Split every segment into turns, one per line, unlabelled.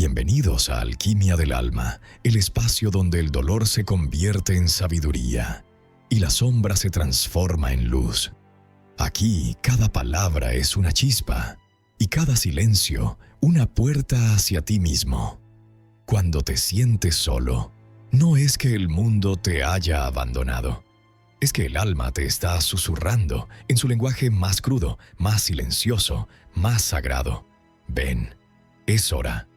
Bienvenidos a Alquimia del Alma, el espacio donde el dolor se convierte en sabiduría y la sombra se transforma en luz. Aquí cada palabra es una chispa y cada silencio una puerta hacia ti mismo. Cuando te sientes solo, no es que el mundo te haya abandonado. Es que el alma te está susurrando en su lenguaje más crudo, más silencioso, más sagrado. Ven, es hora.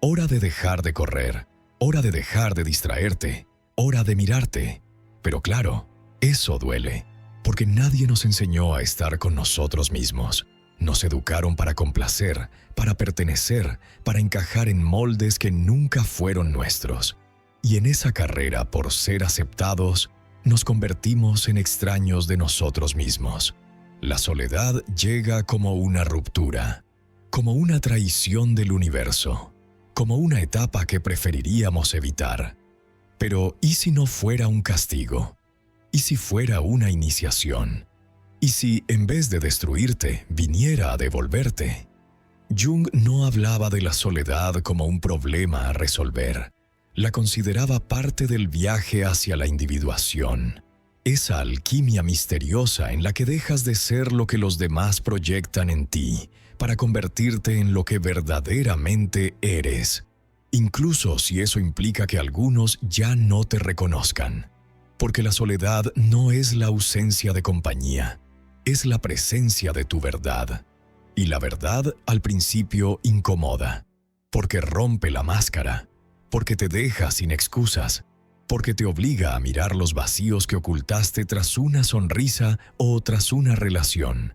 Hora de dejar de correr, hora de dejar de distraerte, hora de mirarte. Pero claro, eso duele, porque nadie nos enseñó a estar con nosotros mismos. Nos educaron para complacer, para pertenecer, para encajar en moldes que nunca fueron nuestros. Y en esa carrera por ser aceptados, nos convertimos en extraños de nosotros mismos. La soledad llega como una ruptura, como una traición del universo, como una etapa que preferiríamos evitar. Pero ¿y si no fuera un castigo? ¿Y si fuera una iniciación? ¿Y si, en vez de destruirte, viniera a devolverte? Jung no hablaba de la soledad como un problema a resolver. La consideraba parte del viaje hacia la individuación. Esa alquimia misteriosa en la que dejas de ser lo que los demás proyectan en ti para convertirte en lo que verdaderamente eres, incluso si eso implica que algunos ya no te reconozcan. Porque la soledad no es la ausencia de compañía, es la presencia de tu verdad. Y la verdad al principio incomoda, porque rompe la máscara, porque te deja sin excusas, porque te obliga a mirar los vacíos que ocultaste tras una sonrisa o tras una relación.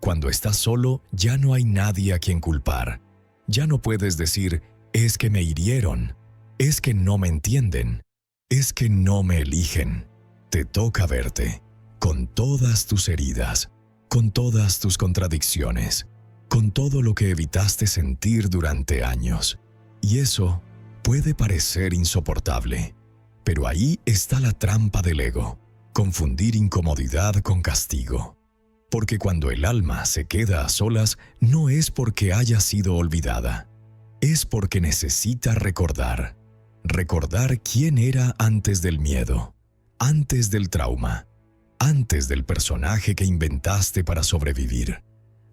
Cuando estás solo, ya no hay nadie a quien culpar. Ya no puedes decir, es que me hirieron, es que no me entienden, es que no me eligen. Te toca verte, con todas tus heridas, con todas tus contradicciones, con todo lo que evitaste sentir durante años. Y eso puede parecer insoportable, pero ahí está la trampa del ego, confundir incomodidad con castigo. Porque cuando el alma se queda a solas, no es porque haya sido olvidada, es porque necesita recordar quién era antes del miedo, antes del trauma, antes del personaje que inventaste para sobrevivir.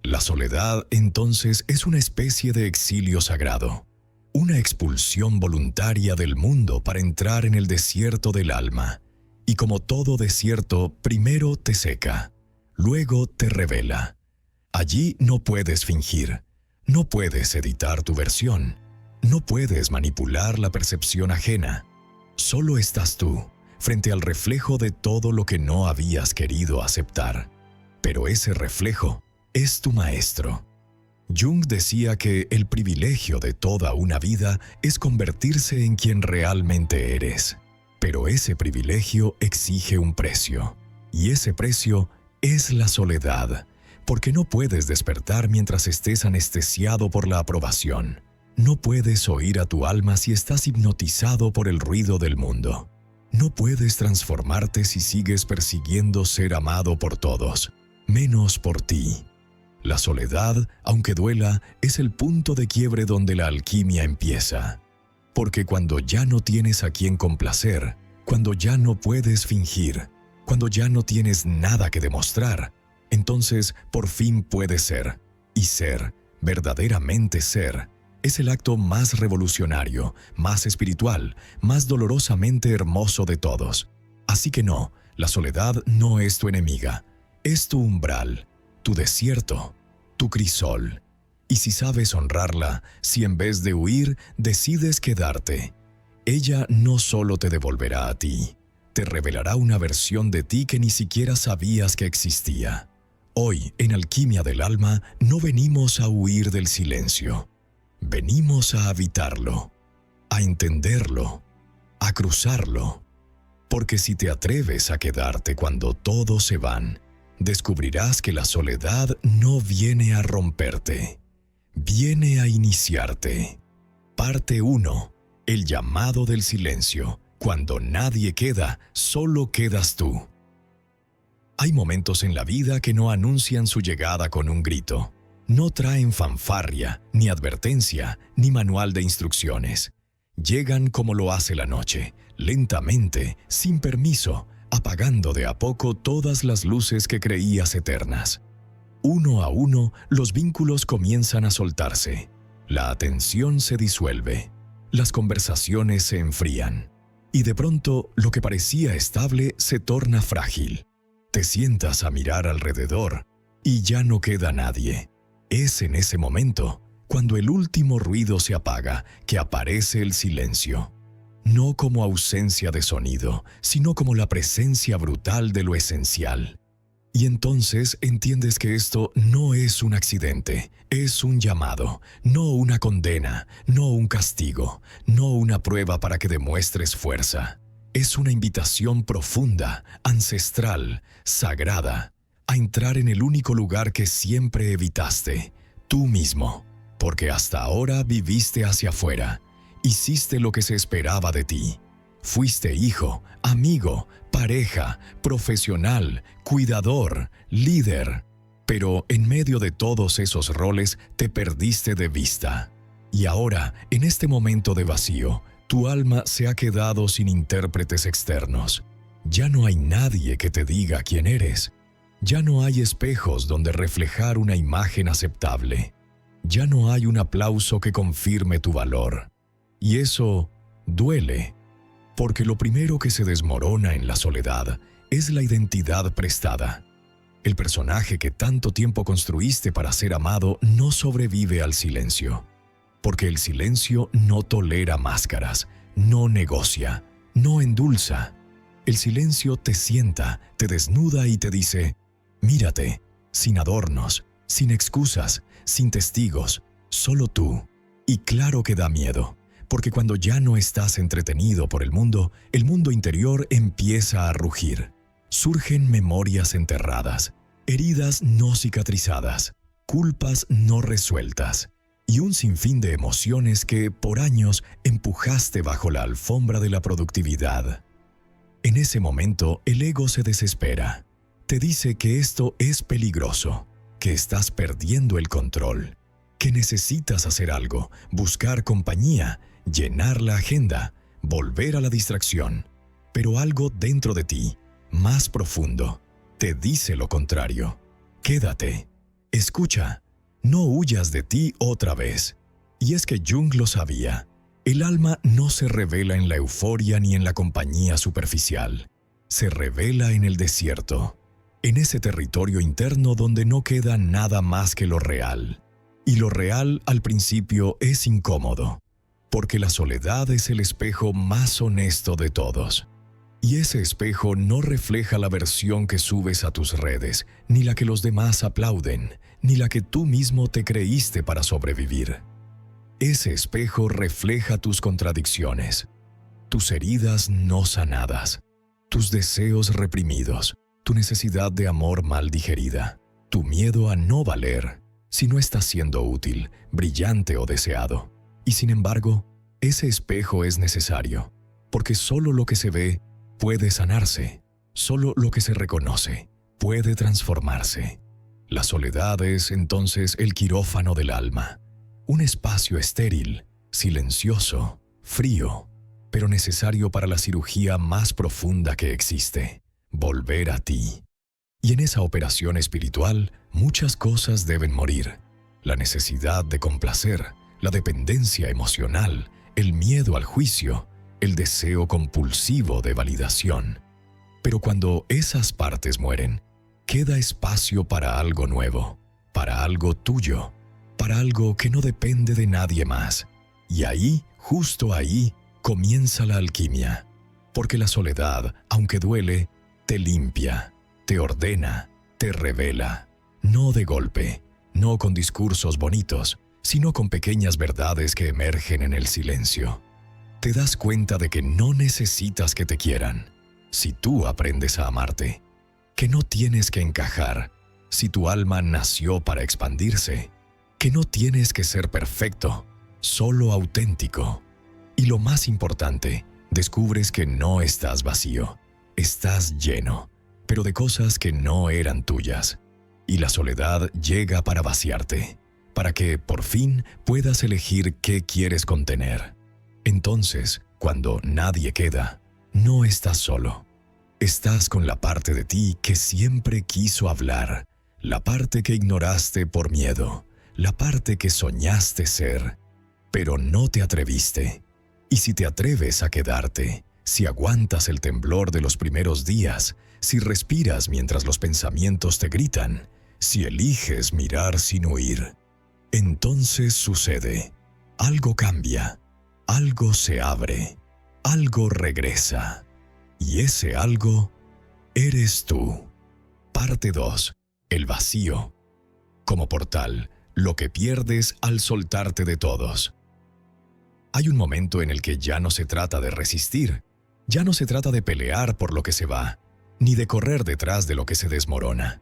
La soledad, entonces, es una especie de exilio sagrado, una expulsión voluntaria del mundo para entrar en el desierto del alma. Y como todo desierto, primero te seca, luego te revela. Allí no puedes fingir, no puedes editar tu versión, no puedes manipular la percepción ajena. Solo estás tú, frente al reflejo de todo lo que no habías querido aceptar. Pero ese reflejo es tu maestro. Jung decía que el privilegio de toda una vida es convertirse en quien realmente eres. Pero ese privilegio exige un precio, y ese precio es la soledad, porque no puedes despertar mientras estés anestesiado por la aprobación. No puedes oír a tu alma si estás hipnotizado por el ruido del mundo. No puedes transformarte si sigues persiguiendo ser amado por todos, menos por ti. La soledad, aunque duela, es el punto de quiebre donde la alquimia empieza. Porque cuando ya no tienes a quien complacer, cuando ya no puedes fingir, cuando ya no tienes nada que demostrar, entonces por fin puedes ser. Y ser, verdaderamente ser, es el acto más revolucionario, más espiritual, más dolorosamente hermoso de todos. Así que no, la soledad no es tu enemiga, es tu umbral, tu desierto, tu crisol. Y si sabes honrarla, si en vez de huir decides quedarte, ella no solo te devolverá a ti, te revelará una versión de ti que ni siquiera sabías que existía. Hoy, en Alquimia del Alma, no venimos a huir del silencio. Venimos a habitarlo, a entenderlo, a cruzarlo. Porque si te atreves a quedarte cuando todos se van, descubrirás que la soledad no viene a romperte, viene a iniciarte. Parte 1. El llamado del silencio. Cuando nadie queda, solo quedas tú. Hay momentos en la vida que no anuncian su llegada con un grito. No traen fanfarria, ni advertencia, ni manual de instrucciones. Llegan como lo hace la noche, lentamente, sin permiso, apagando de a poco todas las luces que creías eternas. Uno a uno, los vínculos comienzan a soltarse. La atención se disuelve. Las conversaciones se enfrían. Y de pronto, lo que parecía estable se torna frágil. Te sientas a mirar alrededor y ya no queda nadie. Es en ese momento, cuando el último ruido se apaga, que aparece el silencio. No como ausencia de sonido, sino como la presencia brutal de lo esencial. Y entonces entiendes que esto no es un accidente, es un llamado, no una condena, no un castigo, no una prueba para que demuestres fuerza. Es una invitación profunda, ancestral, sagrada, a entrar en el único lugar que siempre evitaste, tú mismo, porque hasta ahora viviste hacia afuera, hiciste lo que se esperaba de ti. Fuiste hijo, amigo, pareja, profesional, cuidador, líder. Pero en medio de todos esos roles te perdiste de vista. Y ahora, en este momento de vacío, tu alma se ha quedado sin intérpretes externos. Ya no hay nadie que te diga quién eres. Ya no hay espejos donde reflejar una imagen aceptable. Ya no hay un aplauso que confirme tu valor. Y eso duele. Porque lo primero que se desmorona en la soledad es la identidad prestada. El personaje que tanto tiempo construiste para ser amado no sobrevive al silencio. Porque el silencio no tolera máscaras, no negocia, no endulza. El silencio te sienta, te desnuda y te dice: mírate, sin adornos, sin excusas, sin testigos, solo tú. Y claro que da miedo. Porque cuando ya no estás entretenido por el mundo interior empieza a rugir. Surgen memorias enterradas, heridas no cicatrizadas, culpas no resueltas, y un sinfín de emociones que, por años, empujaste bajo la alfombra de la productividad. En ese momento, el ego se desespera. Te dice que esto es peligroso, que estás perdiendo el control, que necesitas hacer algo, buscar compañía, llenar la agenda, volver a la distracción. Pero algo dentro de ti, más profundo, te dice lo contrario. Quédate, escucha, no huyas de ti otra vez. Y es que Jung lo sabía. El alma no se revela en la euforia ni en la compañía superficial. Se revela en el desierto, en ese territorio interno donde no queda nada más que lo real. Y lo real al principio es incómodo. Porque la soledad es el espejo más honesto de todos. Y ese espejo no refleja la versión que subes a tus redes, ni la que los demás aplauden, ni la que tú mismo te creíste para sobrevivir. Ese espejo refleja tus contradicciones, tus heridas no sanadas, tus deseos reprimidos, tu necesidad de amor mal digerida, tu miedo a no valer, si no estás siendo útil, brillante o deseado. Y sin embargo, ese espejo es necesario, porque solo lo que se ve puede sanarse, solo lo que se reconoce puede transformarse. La soledad es entonces el quirófano del alma, un espacio estéril, silencioso, frío, pero necesario para la cirugía más profunda que existe, volver a ti. Y en esa operación espiritual, muchas cosas deben morir. La necesidad de complacer, la dependencia emocional, el miedo al juicio, el deseo compulsivo de validación. Pero cuando esas partes mueren, queda espacio para algo nuevo, para algo tuyo, para algo que no depende de nadie más. Y ahí, justo ahí, comienza la alquimia. Porque la soledad, aunque duele, te limpia, te ordena, te revela. No de golpe, no con discursos bonitos, sino con pequeñas verdades que emergen en el silencio. Te das cuenta de que no necesitas que te quieran, si tú aprendes a amarte. Que no tienes que encajar, si tu alma nació para expandirse. Que no tienes que ser perfecto, solo auténtico. Y lo más importante, descubres que no estás vacío, estás lleno, pero de cosas que no eran tuyas. y la soledad llega para vaciarte, para que, por fin, puedas elegir qué quieres contener. Entonces, cuando nadie queda, no estás solo. Estás con la parte de ti que siempre quiso hablar, la parte que ignoraste por miedo, la parte que soñaste ser, pero no te atreviste. Y si te atreves a quedarte, si aguantas el temblor de los primeros días, si respiras mientras los pensamientos te gritan, si eliges mirar sin huir, entonces sucede. Algo cambia, algo se abre, algo regresa. Y ese algo eres tú. Parte 2. El vacío. Como portal, lo que pierdes al soltarte de todos. Hay un momento en el que ya no se trata de resistir, ya no se trata de pelear por lo que se va, ni de correr detrás de lo que se desmorona.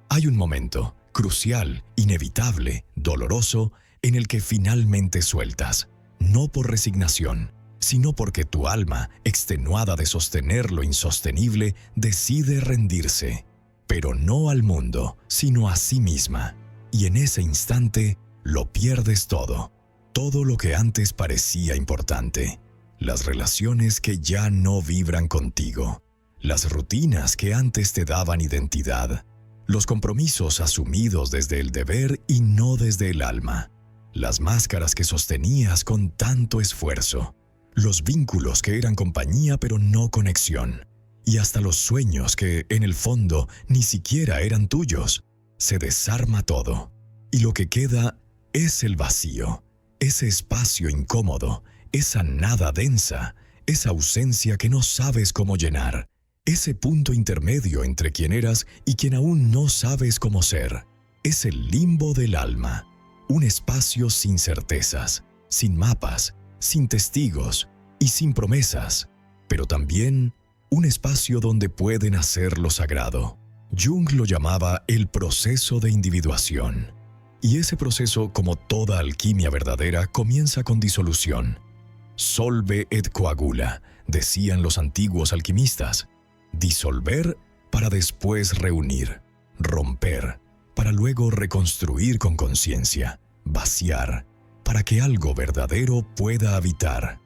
Hay un momento crucial, inevitable, doloroso, en el que finalmente sueltas, no por resignación, sino porque tu alma, extenuada de sostener lo insostenible, decide rendirse, pero no al mundo, sino a sí misma. Y en ese instante lo pierdes todo, todo lo que antes parecía importante, las relaciones que ya no vibran contigo, las rutinas que antes te daban identidad, los compromisos asumidos desde el deber y no desde el alma, las máscaras que sostenías con tanto esfuerzo, los vínculos que eran compañía pero no conexión, y hasta los sueños que, en el fondo, ni siquiera eran tuyos. Se desarma todo, y lo que queda es el vacío, ese espacio incómodo, esa nada densa, esa ausencia que no sabes cómo llenar, ese punto intermedio entre quien eras y quien aún no sabes cómo ser. Es el limbo del alma, un espacio sin certezas, sin mapas, sin testigos y sin promesas, pero también un espacio donde puede nacer lo sagrado. Jung lo llamaba el proceso de individuación. Y ese proceso, como toda alquimia verdadera, comienza con disolución. Solve et coagula, decían los antiguos alquimistas. Disolver para después reunir, romper, para luego reconstruir con conciencia, vaciar, para que algo verdadero pueda habitar.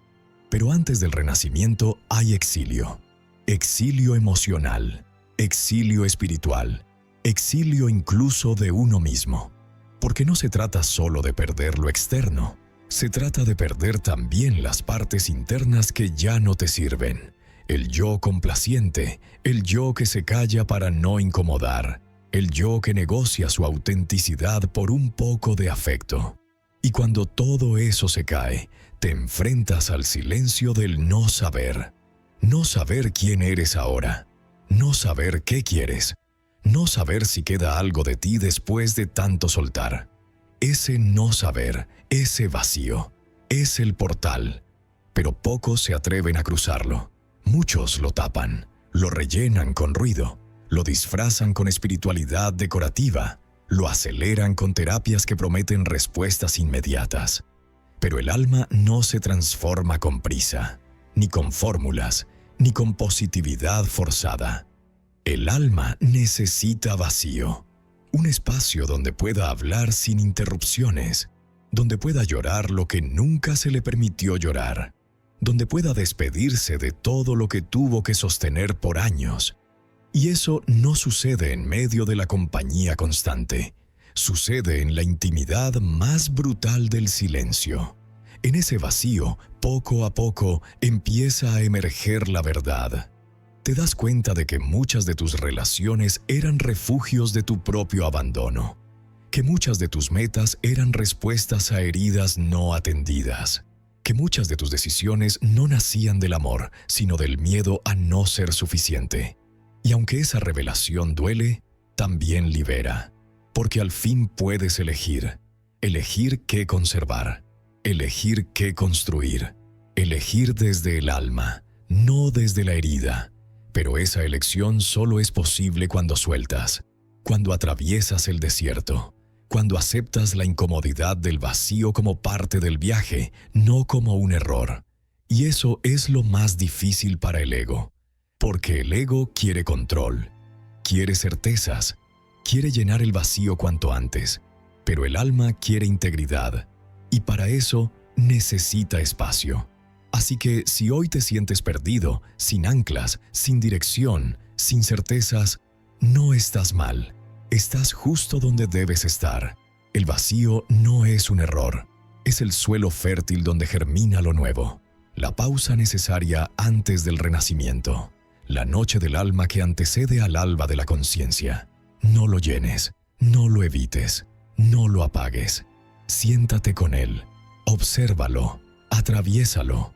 Pero antes del renacimiento hay exilio. Exilio emocional, exilio espiritual, exilio incluso de uno mismo. Porque no se trata solo de perder lo externo, se trata de perder también las partes internas que ya no te sirven. El yo complaciente, el yo que se calla para no incomodar, el yo que negocia su autenticidad por un poco de afecto. Y cuando todo eso se cae, te enfrentas al silencio del no saber. No saber quién eres ahora, no saber qué quieres, no saber si queda algo de ti después de tanto soltar. Ese no saber, ese vacío, es el portal, pero pocos se atreven a cruzarlo. Muchos lo tapan, lo rellenan con ruido, lo disfrazan con espiritualidad decorativa, lo aceleran con terapias que prometen respuestas inmediatas. Pero el alma no se transforma con prisa, ni con fórmulas, ni con positividad forzada. El alma necesita vacío, un espacio donde pueda hablar sin interrupciones, donde pueda llorar lo que nunca se le permitió llorar, donde pueda despedirse de todo lo que tuvo que sostener por años. Y eso no sucede en medio de la compañía constante, sucede en la intimidad más brutal del silencio. En ese vacío, poco a poco, empieza a emerger la verdad. Te das cuenta de que muchas de tus relaciones eran refugios de tu propio abandono, que muchas de tus metas eran respuestas a heridas no atendidas, que muchas de tus decisiones no nacían del amor, sino del miedo a no ser suficiente. Y aunque esa revelación duele, también libera, porque al fin puedes elegir qué conservar, elegir qué construir, elegir desde el alma, no desde la herida. Pero esa elección solo es posible cuando sueltas, cuando atraviesas el desierto, cuando aceptas la incomodidad del vacío como parte del viaje, no como un error. Y eso es lo más difícil para el ego, porque el ego quiere control, quiere certezas, quiere llenar el vacío cuanto antes, pero el alma quiere integridad, y para eso necesita espacio. Así que si hoy te sientes perdido, sin anclas, sin dirección, sin certezas, no estás mal. Estás justo donde debes estar. El vacío no es un error, es el suelo fértil donde germina lo nuevo. La pausa necesaria antes del renacimiento. La noche del alma que antecede al alba de la conciencia. No lo llenes, no lo evites, no lo apagues. Siéntate con él, obsérvalo, atraviésalo.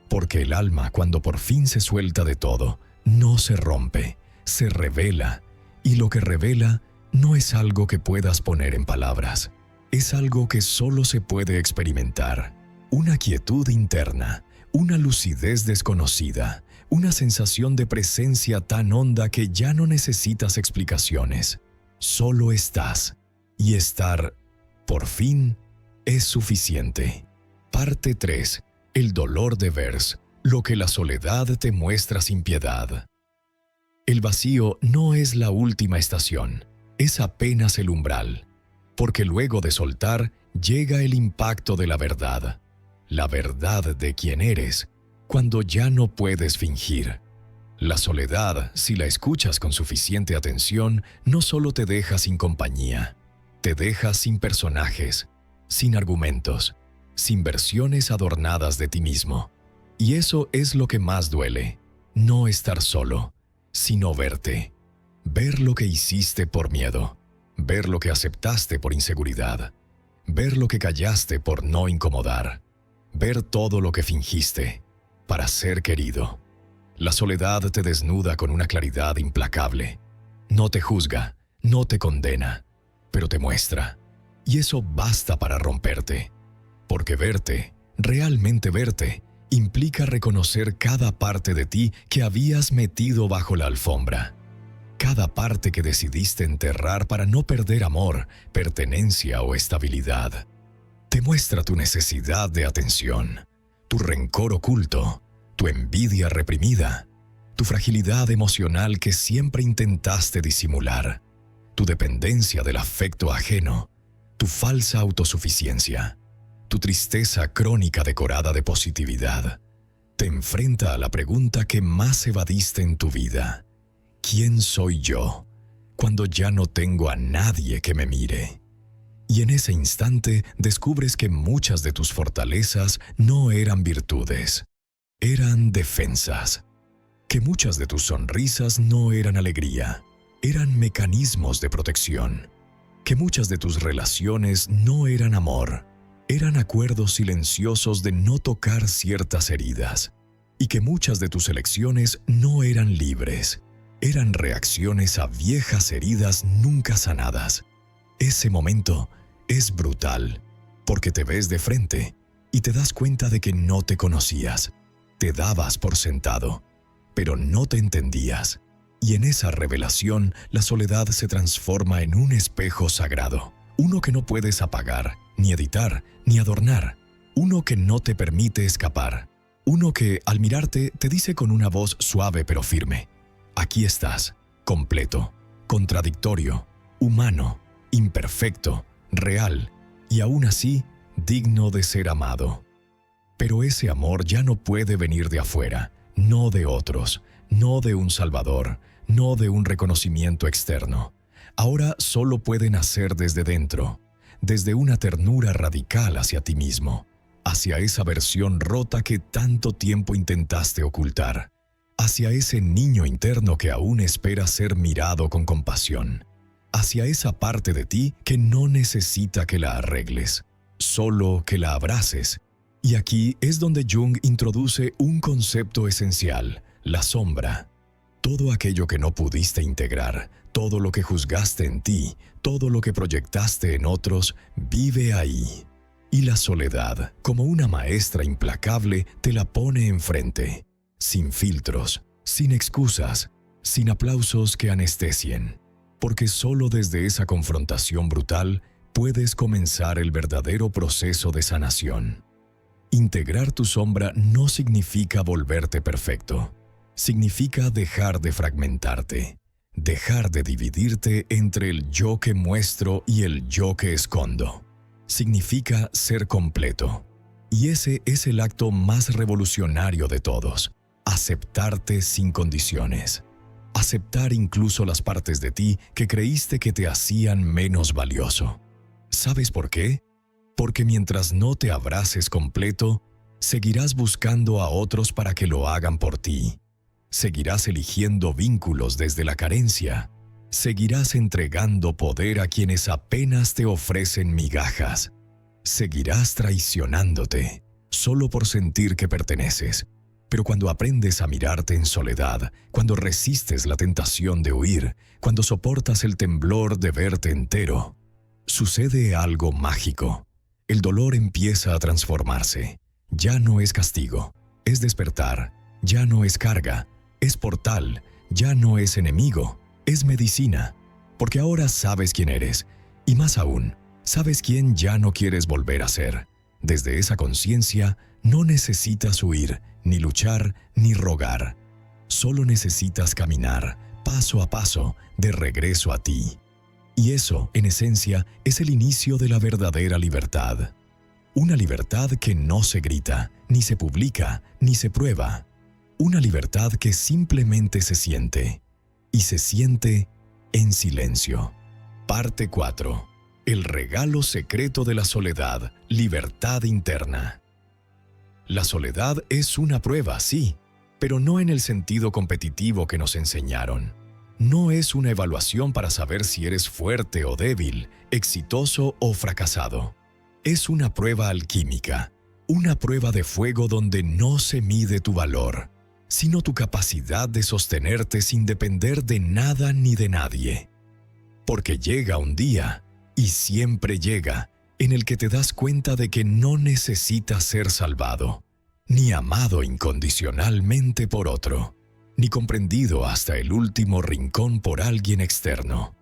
Porque el alma, cuando por fin se suelta de todo, no se rompe, se revela. Y lo que revela no es algo que puedas poner en palabras. Es algo que solo se puede experimentar. Una quietud interna, una lucidez desconocida, una sensación de presencia tan honda que ya no necesitas explicaciones. Solo estás. Y estar, por fin, es suficiente. Parte 3. El dolor de Vers, lo que la soledad te muestra sin piedad. El vacío no es la última estación, es apenas el umbral, porque luego de soltar llega el impacto de la verdad de quién eres, cuando ya no puedes fingir. La soledad, si la escuchas con suficiente atención, no solo te deja sin compañía, te deja sin personajes, sin argumentos, sin versiones adornadas de ti mismo. Y eso es lo que más duele, no estar solo, sino verte. Ver lo que hiciste por miedo, ver lo que aceptaste por inseguridad, ver lo que callaste por no incomodar, ver todo lo que fingiste para ser querido. La soledad te desnuda con una claridad implacable. No te juzga, no te condena, pero te muestra. Y eso basta para romperte. Porque verte, realmente verte, implica reconocer cada parte de ti que habías metido bajo la alfombra. Cada parte que decidiste enterrar para no perder amor, pertenencia o estabilidad. Te muestra tu necesidad de atención, tu rencor oculto, tu envidia reprimida, tu fragilidad emocional que siempre intentaste disimular, tu dependencia del afecto ajeno, tu falsa autosuficiencia. Tu tristeza crónica decorada de positividad te enfrenta a la pregunta que más evadiste en tu vida. ¿Quién soy yo cuando ya no tengo a nadie que me mire? Y en ese instante descubres que muchas de tus fortalezas no eran virtudes, eran defensas. Que muchas de tus sonrisas no eran alegría, eran mecanismos de protección. Que muchas de tus relaciones no eran amor, eran acuerdos silenciosos de no tocar ciertas heridas, y que muchas de tus elecciones no eran libres, eran reacciones a viejas heridas nunca sanadas. Ese momento es brutal, porque te ves de frente y te das cuenta de que no te conocías, te dabas por sentado, pero no te entendías, y en esa revelación la soledad se transforma en un espejo sagrado, uno que no puedes apagar, ni editar, ni adornar, uno que no te permite escapar, uno que, al mirarte, te dice con una voz suave pero firme: aquí estás, completo, contradictorio, humano, imperfecto, real, y aún así, digno de ser amado. Pero ese amor ya no puede venir de afuera, no de otros, no de un salvador, no de un reconocimiento externo. Ahora solo puede nacer desde dentro, desde una ternura radical hacia ti mismo, hacia esa versión rota que tanto tiempo intentaste ocultar, hacia ese niño interno que aún espera ser mirado con compasión, hacia esa parte de ti que no necesita que la arregles, solo que la abraces. Y aquí es donde Jung introduce un concepto esencial: la sombra. Todo aquello que no pudiste integrar, todo lo que juzgaste en ti, todo lo que proyectaste en otros, vive ahí. Y la soledad, como una maestra implacable, te la pone enfrente, sin filtros, sin excusas, sin aplausos que anestesien, porque solo desde esa confrontación brutal puedes comenzar el verdadero proceso de sanación. Integrar tu sombra no significa volverte perfecto. Significa dejar de fragmentarte, Dejar de dividirte entre el yo que muestro y el yo que escondo. Significa ser completo. Y ese es el acto más revolucionario de todos. Aceptarte sin condiciones. Aceptar incluso las partes de ti que creíste que te hacían menos valioso. ¿Sabes por qué? Porque mientras no te abraces completo, seguirás buscando a otros para que lo hagan por ti. Seguirás eligiendo vínculos desde la carencia. Seguirás entregando poder a quienes apenas te ofrecen migajas. Seguirás traicionándote, solo por sentir que perteneces. Pero cuando aprendes a mirarte en soledad, cuando resistes la tentación de huir, cuando soportas el temblor de verte entero, sucede algo mágico. El dolor empieza a transformarse. Ya no es castigo, es despertar. Ya no es carga, es portal. Ya no es enemigo, es medicina. Porque ahora sabes quién eres. Y más aún, sabes quién ya no quieres volver a ser. Desde esa conciencia, no necesitas huir, ni luchar, ni rogar. Solo necesitas caminar, paso a paso, de regreso a ti. Y eso, en esencia, es el inicio de la verdadera libertad. Una libertad que no se grita, ni se publica, ni se prueba. Una libertad que simplemente se siente. Y se siente en silencio. Parte 4. El regalo secreto de la soledad, libertad interna. La soledad es una prueba, sí, pero no en el sentido competitivo que nos enseñaron. No es una evaluación para saber si eres fuerte o débil, exitoso o fracasado. Es una prueba alquímica, una prueba de fuego donde no se mide tu valor, sino tu capacidad de sostenerte sin depender de nada ni de nadie. Porque llega un día, y siempre llega, en el que te das cuenta de que no necesitas ser salvado, ni amado incondicionalmente por otro, ni comprendido hasta el último rincón por alguien externo.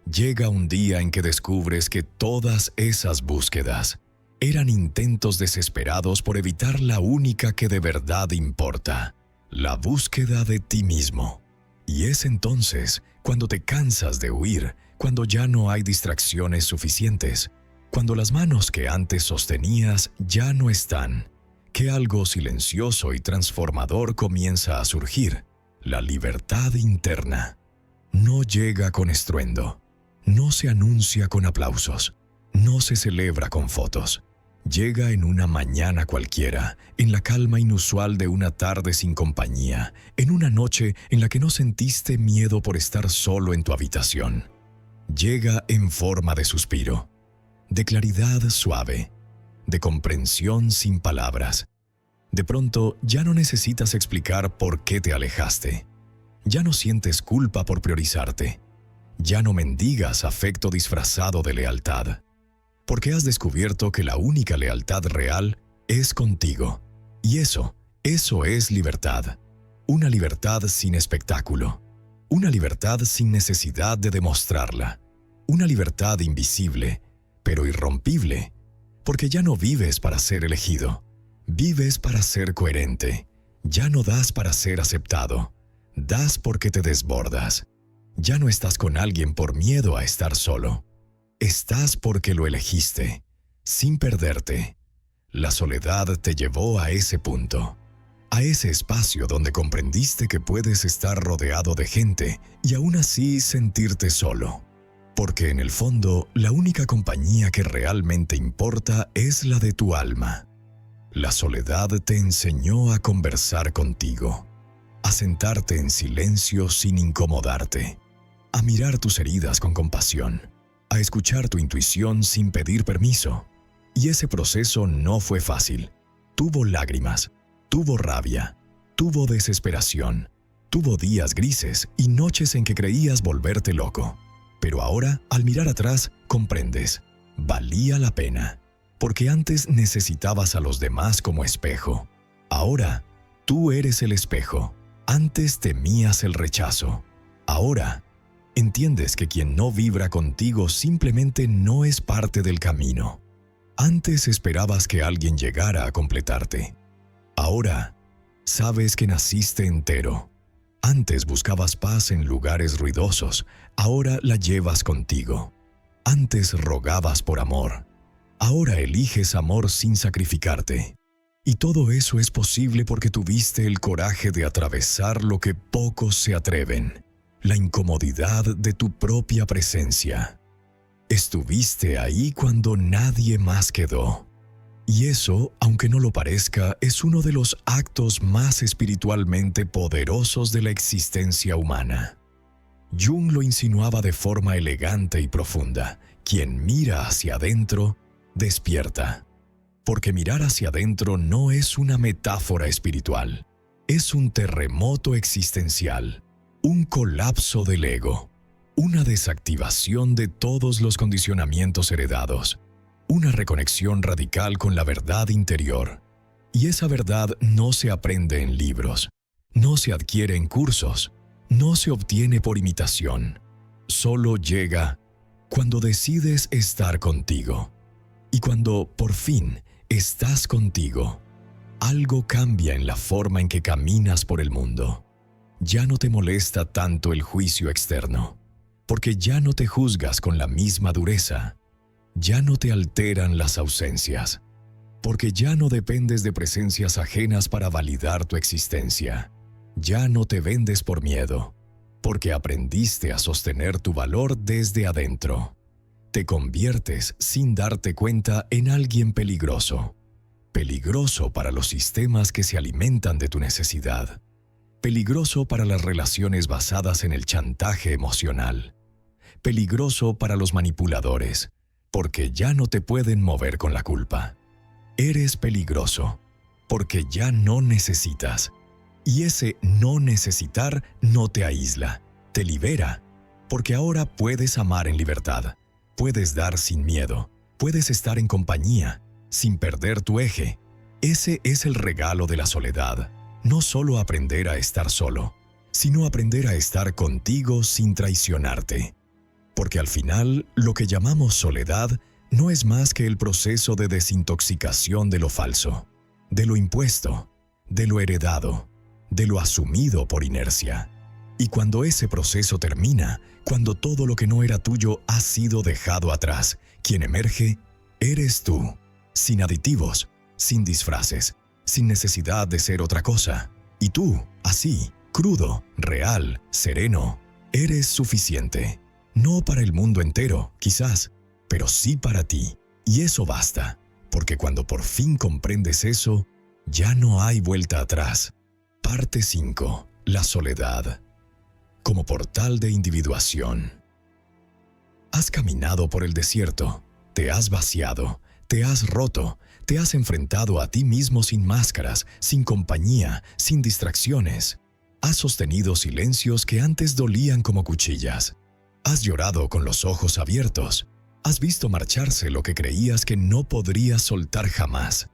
Llega un día en que descubres que todas esas búsquedas eran intentos desesperados por evitar la única que de verdad importa, la búsqueda de ti mismo. Y es entonces cuando te cansas de huir, cuando ya no hay distracciones suficientes, cuando las manos que antes sostenías ya no están, que algo silencioso y transformador comienza a surgir, la libertad interna. No llega con estruendo, no se anuncia con aplausos, no se celebra con fotos. Llega en una mañana cualquiera, en la calma inusual de una tarde sin compañía, en una noche en la que no sentiste miedo por estar solo en tu habitación. Llega en forma de suspiro, de claridad suave, de comprensión sin palabras. De pronto ya no necesitas explicar por qué te alejaste. Ya no sientes culpa por priorizarte. Ya no mendigas afecto disfrazado de lealtad. Porque has descubierto que la única lealtad real es contigo. Y eso es libertad. Una libertad sin espectáculo. Una libertad sin necesidad de demostrarla. Una libertad invisible, pero irrompible. Porque ya no vives para ser elegido. Vives para ser coherente. Ya no das para ser aceptado. Das porque te desbordas. Ya no estás con alguien por miedo a estar solo. Estás porque lo elegiste, sin perderte. La soledad te llevó a ese punto, a ese espacio donde comprendiste que puedes estar rodeado de gente y aún así sentirte solo. Porque en el fondo, la única compañía que realmente importa es la de tu alma. La soledad te enseñó a conversar contigo, a sentarte en silencio sin incomodarte, a mirar tus heridas con compasión, a escuchar tu intuición sin pedir permiso. Y ese proceso no fue fácil. Tuvo lágrimas, tuvo rabia, tuvo desesperación, tuvo días grises y noches en que creías volverte loco. Pero ahora, al mirar atrás, comprendes. Valía la pena. Porque antes necesitabas a los demás como espejo. Ahora, tú eres el espejo. Antes temías el rechazo. Ahora, entiendes que quien no vibra contigo simplemente no es parte del camino. Antes esperabas que alguien llegara a completarte. Ahora, sabes que naciste entero. Antes buscabas paz en lugares ruidosos, ahora la llevas contigo. Antes rogabas por amor, ahora eliges amor sin sacrificarte. Y todo eso es posible porque tuviste el coraje de atravesar lo que pocos se atreven, la incomodidad de tu propia presencia. Estuviste ahí cuando nadie más quedó. Y eso, aunque no lo parezca, es uno de los actos más espiritualmente poderosos de la existencia humana. Jung lo insinuaba de forma elegante y profunda: quien mira hacia adentro, despierta. Porque mirar hacia adentro no es una metáfora espiritual, es un terremoto existencial, un colapso del ego, una desactivación de todos los condicionamientos heredados, una reconexión radical con la verdad interior. Y esa verdad no se aprende en libros, no se adquiere en cursos, no se obtiene por imitación. Solo llega cuando decides estar contigo. Y cuando, por fin, estás contigo, algo cambia en la forma en que caminas por el mundo. Ya no te molesta tanto el juicio externo, porque ya no te juzgas con la misma dureza. Ya no te alteran las ausencias, porque ya no dependes de presencias ajenas para validar tu existencia. Ya no te vendes por miedo, porque aprendiste a sostener tu valor desde adentro. Te conviertes sin darte cuenta en alguien peligroso. Peligroso para los sistemas que se alimentan de tu necesidad. Peligroso para las relaciones basadas en el chantaje emocional. Peligroso para los manipuladores, porque ya no te pueden mover con la culpa. Eres peligroso, porque ya no necesitas. Y ese no necesitar no te aísla, te libera, porque ahora puedes amar en libertad, puedes dar sin miedo, puedes estar en compañía, sin perder tu eje. Ese es el regalo de la soledad, no solo aprender a estar solo, sino aprender a estar contigo sin traicionarte. Porque al final, lo que llamamos soledad no es más que el proceso de desintoxicación de lo falso, de lo impuesto, de lo heredado, de lo asumido por inercia. Y cuando ese proceso termina, cuando todo lo que no era tuyo ha sido dejado atrás, quien emerge, eres tú, sin aditivos, sin disfraces, sin necesidad de ser otra cosa. Y tú, así, crudo, real, sereno, eres suficiente. No para el mundo entero, quizás, pero sí para ti. Y eso basta, porque cuando por fin comprendes eso, ya no hay vuelta atrás. Parte 5. La soledad. Como portal de individuación. Has caminado por el desierto, te has vaciado, te has roto, te has enfrentado a ti mismo sin máscaras, sin compañía, sin distracciones. Has sostenido silencios que antes dolían como cuchillas. Has llorado con los ojos abiertos. Has visto marcharse lo que creías que no podrías soltar jamás.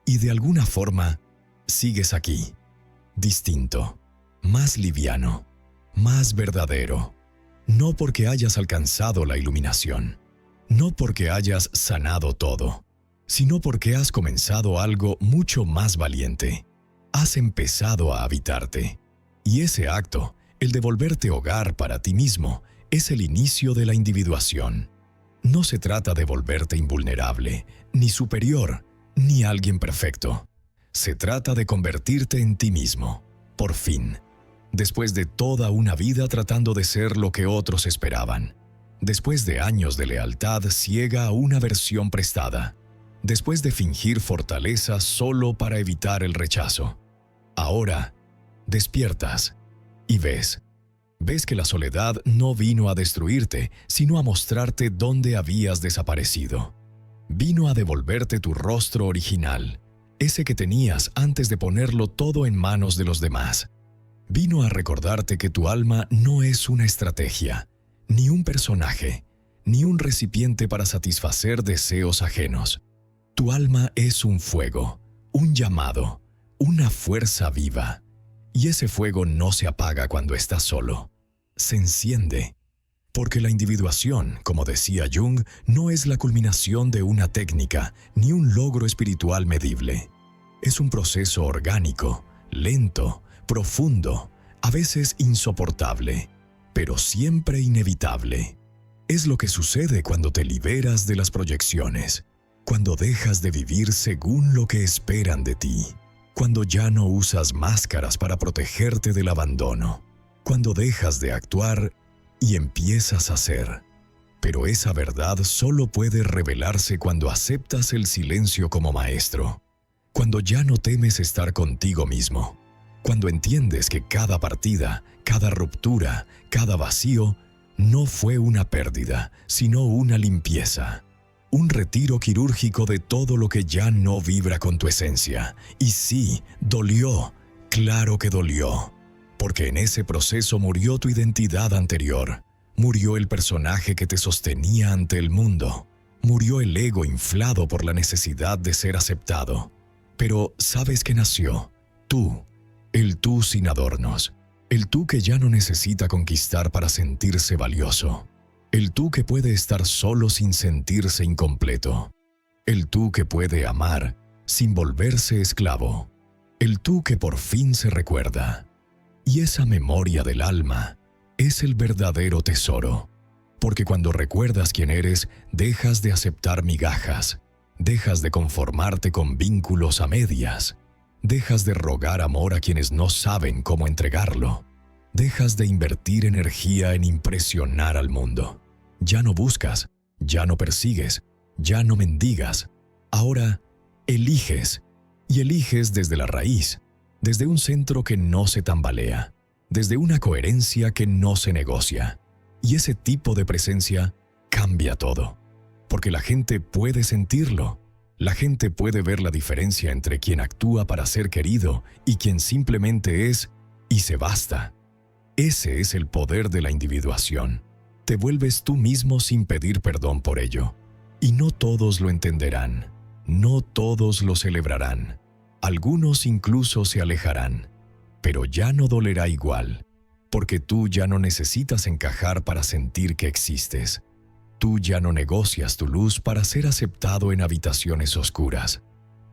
Y de alguna forma, sigues aquí, distinto, más liviano, más verdadero. No porque hayas alcanzado la iluminación, no porque hayas sanado todo, sino porque has comenzado algo mucho más valiente. Has empezado a habitarte. Y ese acto, el de volverte hogar para ti mismo, es el inicio de la individuación. No se trata de volverte invulnerable, ni superior, ni alguien perfecto. Se trata de convertirte en ti mismo, por fin, después de toda una vida tratando de ser lo que otros esperaban, después de años de lealtad ciega a una versión prestada, después de fingir fortaleza solo para evitar el rechazo. Ahora, despiertas y ves que la soledad no vino a destruirte, sino a mostrarte dónde habías desaparecido. Vino a devolverte tu rostro original, ese que tenías antes de ponerlo todo en manos de los demás. Vino a recordarte que tu alma no es una estrategia, ni un personaje, ni un recipiente para satisfacer deseos ajenos. Tu alma es un fuego, un llamado, una fuerza viva. Y ese fuego no se apaga cuando estás solo, se enciende. Porque la individuación, como decía Jung, no es la culminación de una técnica ni un logro espiritual medible. Es un proceso orgánico, lento, profundo, a veces insoportable, pero siempre inevitable. Es lo que sucede cuando te liberas de las proyecciones, cuando dejas de vivir según lo que esperan de ti, cuando ya no usas máscaras para protegerte del abandono, cuando dejas de actuar y empiezas a ser. Pero esa verdad solo puede revelarse cuando aceptas el silencio como maestro, cuando ya no temes estar contigo mismo, cuando entiendes que cada partida, cada ruptura, cada vacío no fue una pérdida, sino una limpieza, un retiro quirúrgico de todo lo que ya no vibra con tu esencia. Y sí, dolió, claro que dolió, porque en ese proceso murió tu identidad anterior. Murió el personaje que te sostenía ante el mundo. Murió el ego inflado por la necesidad de ser aceptado. Pero ¿sabes qué nació? Tú, el tú sin adornos. El tú que ya no necesita conquistar para sentirse valioso. El tú que puede estar solo sin sentirse incompleto. El tú que puede amar sin volverse esclavo. El tú que por fin se recuerda. Y esa memoria del alma es el verdadero tesoro, porque cuando recuerdas quién eres, dejas de aceptar migajas, dejas de conformarte con vínculos a medias, dejas de rogar amor a quienes no saben cómo entregarlo, dejas de invertir energía en impresionar al mundo. Ya no buscas, ya no persigues, ya no mendigas. Ahora eliges, y eliges desde la raíz, desde un centro que no se tambalea, desde una coherencia que no se negocia. Y ese tipo de presencia cambia todo, porque la gente puede sentirlo. La gente puede ver la diferencia entre quien actúa para ser querido y quien simplemente es y se basta. Ese es el poder de la individuación. Te vuelves tú mismo sin pedir perdón por ello. Y no todos lo entenderán, no todos lo celebrarán. Algunos incluso se alejarán. Pero ya no dolerá igual, porque tú ya no necesitas encajar para sentir que existes. Tú ya no negocias tu luz para ser aceptado en habitaciones oscuras.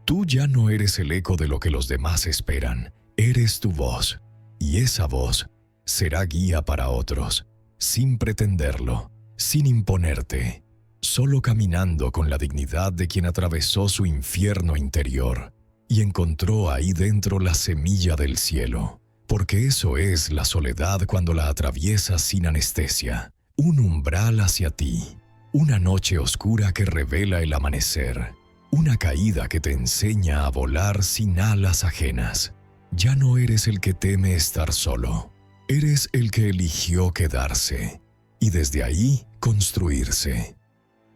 Tú ya no eres el eco de lo que los demás esperan, eres tu voz, y esa voz será guía para otros, sin pretenderlo, sin imponerte, solo caminando con la dignidad de quien atravesó su infierno interior y encontró ahí dentro la semilla del cielo, porque eso es la soledad cuando la atraviesas sin anestesia, un umbral hacia ti, una noche oscura que revela el amanecer, una caída que te enseña a volar sin alas ajenas. Ya no eres el que teme estar solo, eres el que eligió quedarse y desde ahí construirse.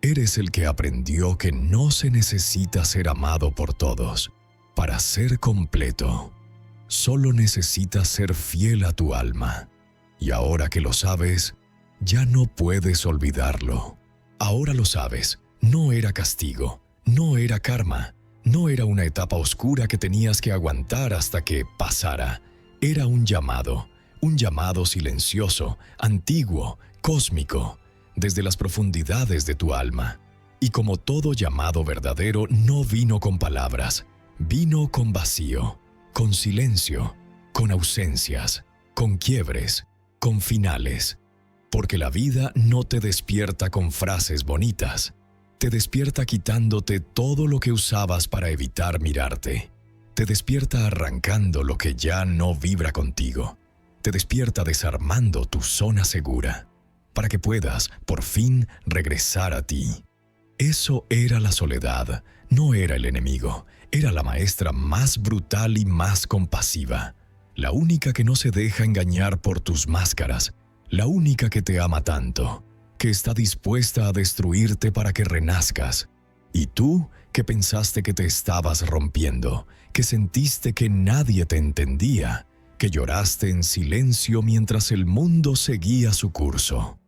Eres el que aprendió que no se necesita ser amado por todos para ser completo. Solo necesitas ser fiel a tu alma. Y ahora que lo sabes, ya no puedes olvidarlo. Ahora lo sabes, no era castigo, no era karma, no era una etapa oscura que tenías que aguantar hasta que pasara. Era un llamado silencioso, antiguo, cósmico, desde las profundidades de tu alma. Y como todo llamado verdadero, no vino con palabras, vino con vacío, con silencio, con ausencias, con quiebres, con finales. Porque la vida no te despierta con frases bonitas, te despierta quitándote todo lo que usabas para evitar mirarte. Te despierta arrancando lo que ya no vibra contigo. Te despierta desarmando tu zona segura, para que puedas, por fin, regresar a ti. Eso era la soledad, no era el enemigo, era la maestra más brutal y más compasiva, la única que no se deja engañar por tus máscaras, la única que te ama tanto, que está dispuesta a destruirte para que renazcas. Y tú, que pensaste que te estabas rompiendo, que sentiste que nadie te entendía, que lloraste en silencio mientras el mundo seguía su curso.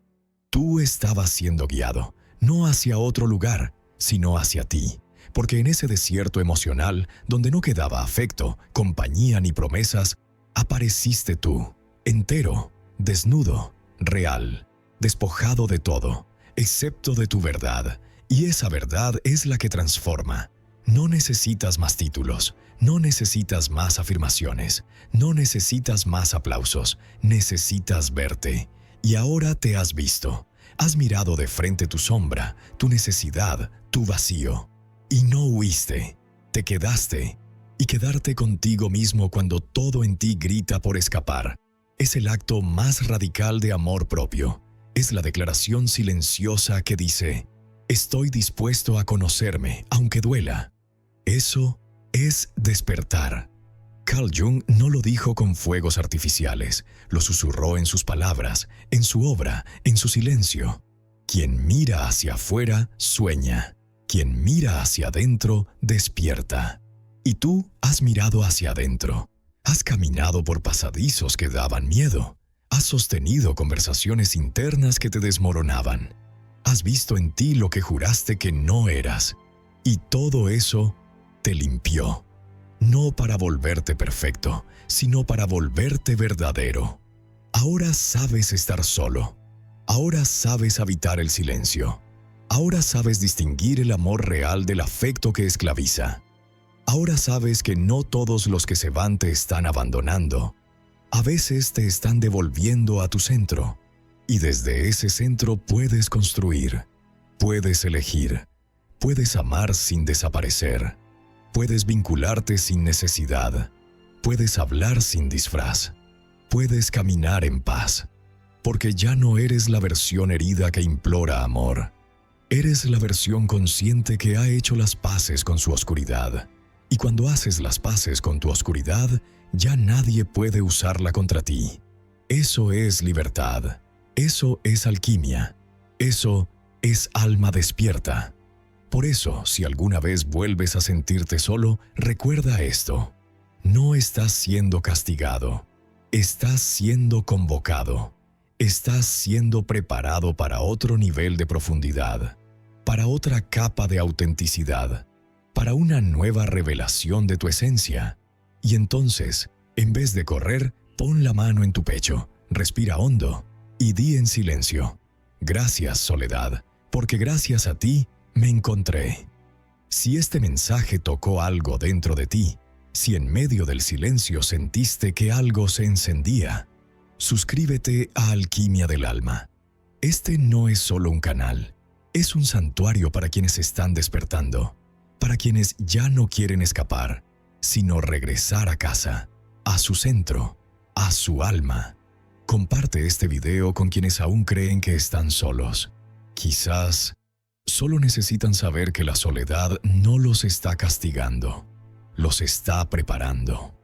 Tú estabas siendo guiado, no hacia otro lugar, sino hacia ti, porque en ese desierto emocional, donde no quedaba afecto, compañía ni promesas, apareciste tú, entero, desnudo, real, despojado de todo, excepto de tu verdad, y esa verdad es la que transforma, No necesitas más títulos, no necesitas más afirmaciones, no necesitas más aplausos, necesitas verte. Y ahora te has visto. Has mirado de frente tu sombra, tu necesidad, tu vacío. Y no huiste, te quedaste. Y quedarte contigo mismo cuando todo en ti grita por escapar es el acto más radical de amor propio. Es la declaración silenciosa que dice: estoy dispuesto a conocerme, aunque duela. Eso es despertar. Carl Jung no lo dijo con fuegos artificiales, lo susurró en sus palabras, en su obra, en su silencio. Quien mira hacia afuera, sueña. Quien mira hacia adentro, despierta. Y tú has mirado hacia adentro. Has caminado por pasadizos que daban miedo. Has sostenido conversaciones internas que te desmoronaban. Has visto en ti lo que juraste que no eras. Y todo eso te limpió. No para volverte perfecto, sino para volverte verdadero. Ahora sabes estar solo. Ahora sabes habitar el silencio. Ahora sabes distinguir el amor real del afecto que esclaviza. Ahora sabes que no todos los que se van te están abandonando. A veces te están devolviendo a tu centro. Y desde ese centro puedes construir, puedes elegir, puedes amar sin desaparecer, puedes vincularte sin necesidad, puedes hablar sin disfraz, puedes caminar en paz. Porque ya no eres la versión herida que implora amor. Eres la versión consciente que ha hecho las paces con su oscuridad. Y cuando haces las paces con tu oscuridad, ya nadie puede usarla contra ti. Eso es libertad. Eso es alquimia. Eso es alma despierta. Por eso, si alguna vez vuelves a sentirte solo, recuerda esto. No estás siendo castigado. Estás siendo convocado. Estás siendo preparado para otro nivel de profundidad, para otra capa de autenticidad, para una nueva revelación de tu esencia. Y entonces, en vez de correr, pon la mano en tu pecho, respira hondo y di en silencio: gracias, soledad, porque gracias a ti me encontré. Si este mensaje tocó algo dentro de ti, si en medio del silencio sentiste que algo se encendía, suscríbete a Alquimia del Alma. Este no es solo un canal, es un santuario para quienes están despertando, para quienes ya no quieren escapar, sino regresar a casa, a su centro, a su alma. Comparte este video con quienes aún creen que están solos. Quizás solo necesitan saber que la soledad no los está castigando, los está preparando.